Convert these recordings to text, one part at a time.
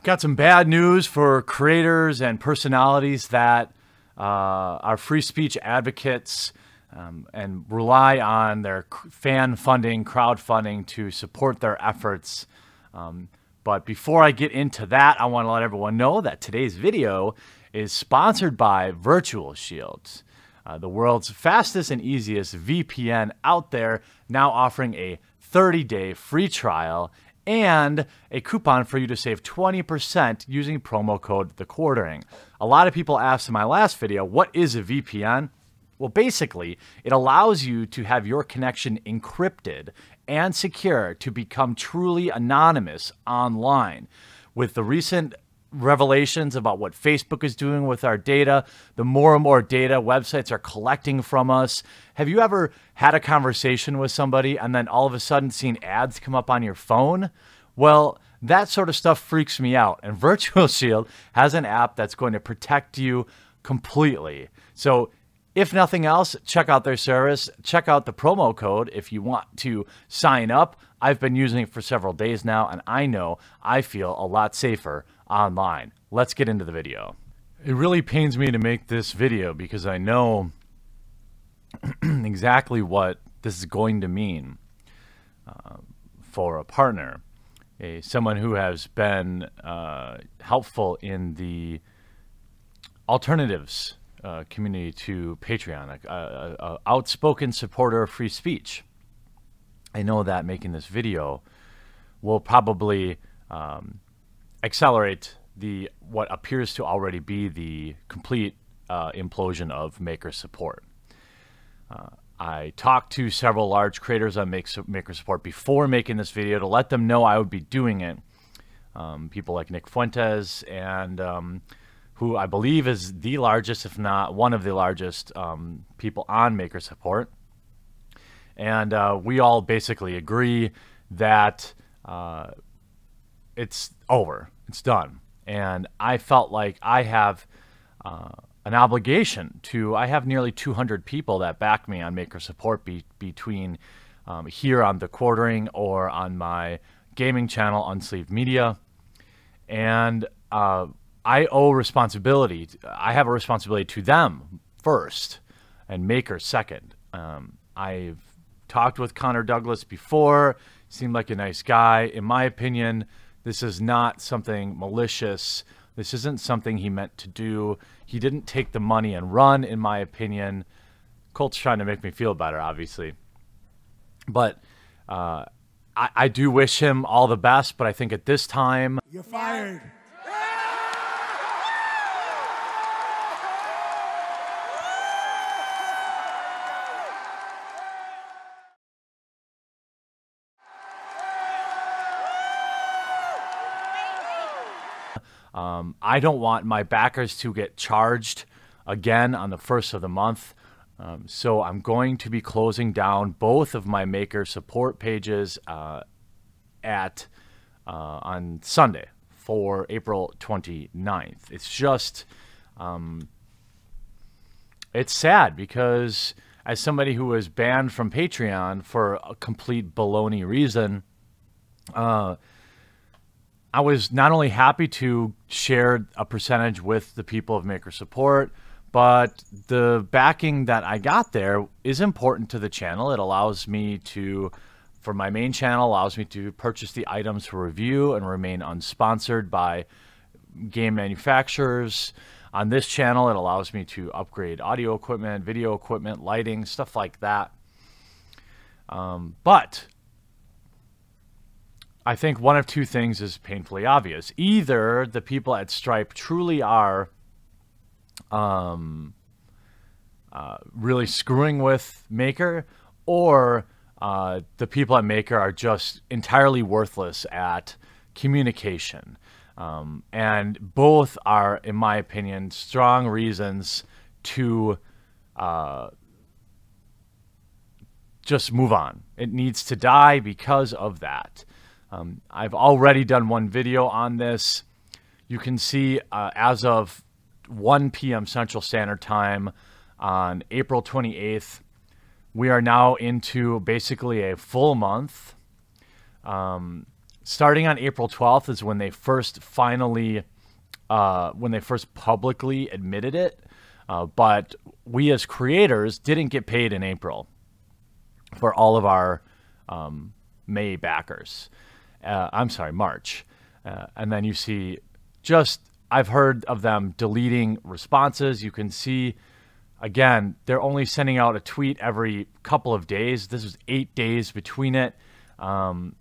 Got some bad news for creators and personalities that are free speech advocates and rely on their fan funding, crowdfunding to support their efforts. But before I get into that, I want to let everyone know that today's video is sponsored by Virtual Shields, the world's fastest and easiest VPN out there, now offering a 30-day free trial and a coupon for you to save 20% using promo code TheQuartering. A lot of people asked in my last video, what is a VPN? Well, basically, it allows you to have your connection encrypted and secure to become truly anonymous online. With the recent revelations about what Facebook is doing with our data, the more and more data websites are collecting from us. Have you ever had a conversation with somebody and then all of a sudden seen ads come up on your phone? Well, that sort of stuff freaks me out. And Virtual Shield has an app that's going to protect you completely. So if nothing else, check out their service. Check out the promo code if you want to sign up. I've been using it for several days now, and I know I feel a lot safer online. Let's get into the video. It really pains me to make this video because I know exactly what this is going to mean for a partner, someone who has been helpful in the alternatives community to Patreon, a outspoken supporter of free speech. I know that making this video will probably accelerate what appears to already be the complete implosion of maker support. I talked to several large creators on maker support before making this video to let them know I would be doing it. People like Nick Fuentes and who I believe is the largest, if not one of the largest people on maker support. And we all basically agree that it's over. It's done. And I felt like I have an obligation to, I have nearly 200 people that back me on maker support between here on TheQuartering or on my gaming channel, Unsleeved Media. And I owe responsibility. I have a responsibility to them first and maker second. I've talked with Connor Douglas before, seemed like a nice guy. In my opinion, this is not something malicious. This isn't something he meant to do. He didn't take the money and run, in my opinion. Colt's trying to make me feel better, obviously. But I do wish him all the best, but I think at this time... You're fired. I don't want my backers to get charged again on the first of the month. So I'm going to be closing down both of my maker support pages on Sunday for April 29th. It's just, it's sad because as somebody who was banned from Patreon for a complete baloney reason, I was not only happy to share a percentage with the people of maker support, but the backing that I got there is important to the channel. It allows me to, for my main channel, allows me to purchase the items for review and remain unsponsored by game manufacturers. On this channel, it allows me to upgrade audio equipment, video equipment, lighting, stuff like that. But I think one of two things is painfully obvious. Either the people at Stripe truly are really screwing with Maker, or the people at Maker are just entirely worthless at communication. And both are, in my opinion, strong reasons to just move on. It needs to die because of that. I've already done one video on this. You can see as of 1 p.m. Central Standard Time on April 28th, we are now into basically a full month starting on April 12th is when they first publicly admitted it. But we as creators didn't get paid in April for all of our May backers. I'm sorry, March. And then you see I've heard of them deleting responses. You can see, again, they're only sending out a tweet every couple of days. This was 8 days between it. Final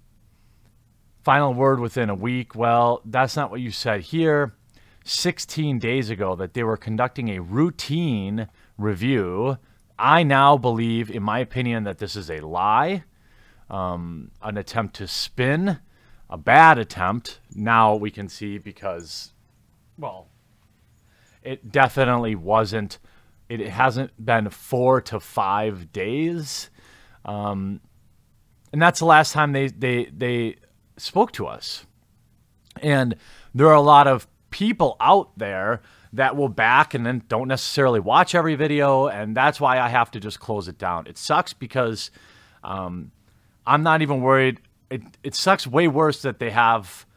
word within a week. Well, that's not what you said here. 16 days ago that they were conducting a routine review. I now believe, in my opinion, that this is a lie, an attempt to spin, a bad attempt. Now we can see because, well, it definitely wasn't. It hasn't been 4 to 5 days. And that's the last time they spoke to us. And there are a lot of people out there that will back and then don't necessarily watch every video, and that's why I have to just close it down. It sucks because I'm not even worried. It sucks way worse that they have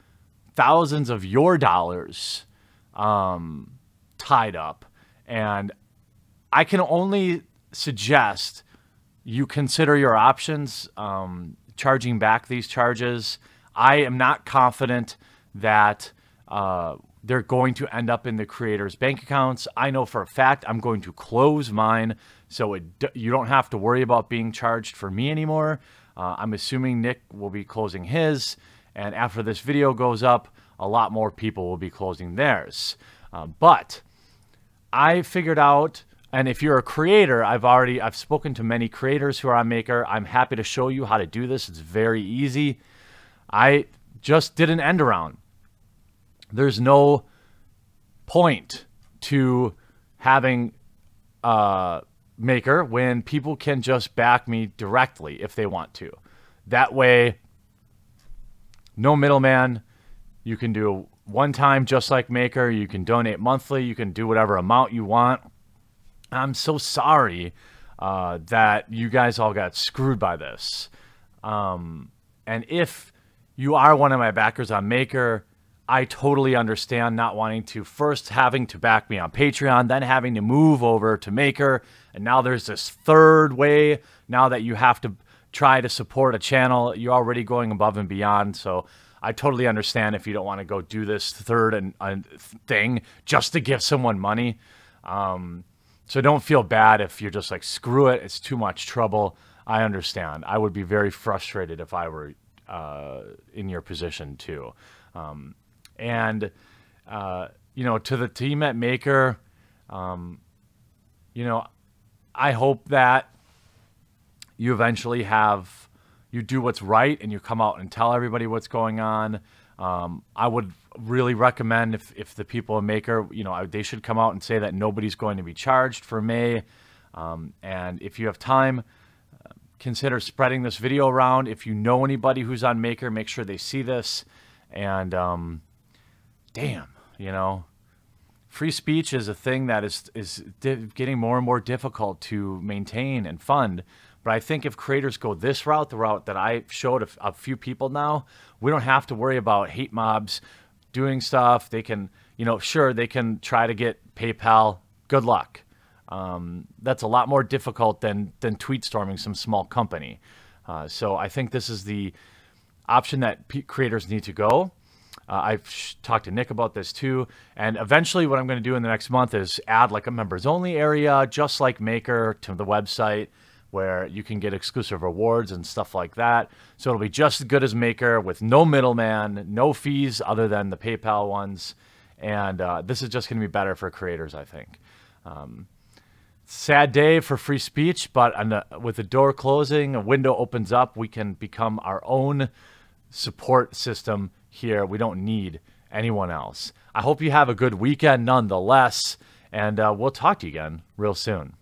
thousands of your dollars tied up, and I can only suggest you consider your options, charging back these charges. I am not confident that they're going to end up in the creators' bank accounts. I know for a fact I'm going to close mine, so you don't have to worry about being charged for me anymore. I'm assuming Nick will be closing his, and after this video goes up, a lot more people will be closing theirs. But I figured out, and if you're a creator, I've spoken to many creators who are on Maker. I'm happy to show you how to do this. It's very easy. I just did an end around. There's no point to having Maker when people can just back me directly if they want to. That way, no middleman. You can do one time just like Maker. You can donate monthly. You can do whatever amount you want. I'm so sorry that you guys all got screwed by this. And if you are one of my backers on Maker, I totally understand not wanting to, first having to back me on Patreon, then having to move over to Maker, and now there's this third way now that you have to try to support a channel. You're already going above and beyond, so I totally understand if you don't want to go do this third thing just to give someone money. So don't feel bad if you're just like, screw it, it's too much trouble. I understand. I would be very frustrated if I were in your position too. And, you know, to the team at Maker, you know, I hope that you eventually you do what's right and you come out and tell everybody what's going on. I would really recommend if the people in Maker, you know, they should come out and say that nobody's going to be charged for May. And if you have time, consider spreading this video around. If you know anybody who's on Maker, make sure they see this. And, damn, you know, free speech is a thing that is getting more and more difficult to maintain and fund. But I think if creators go this route, the route that I showed a few people now, we don't have to worry about hate mobs doing stuff. They can, you know, sure, they can try to get PayPal. Good luck. That's a lot more difficult than tweet storming some small company. So I think this is the option that creators need to go. I've talked to Nick about this too. And eventually what I'm going to do in the next month is add like a members only area, just like Maker, to the website, where you can get exclusive rewards and stuff like that. So it'll be just as good as Maker with no middleman, no fees other than the PayPal ones. And this is just going to be better for creators, I think. Sad day for free speech, but with the door closing, a window opens up. We can become our own support system here. We don't need anyone else. I hope you have a good weekend nonetheless, and we'll talk to you again real soon.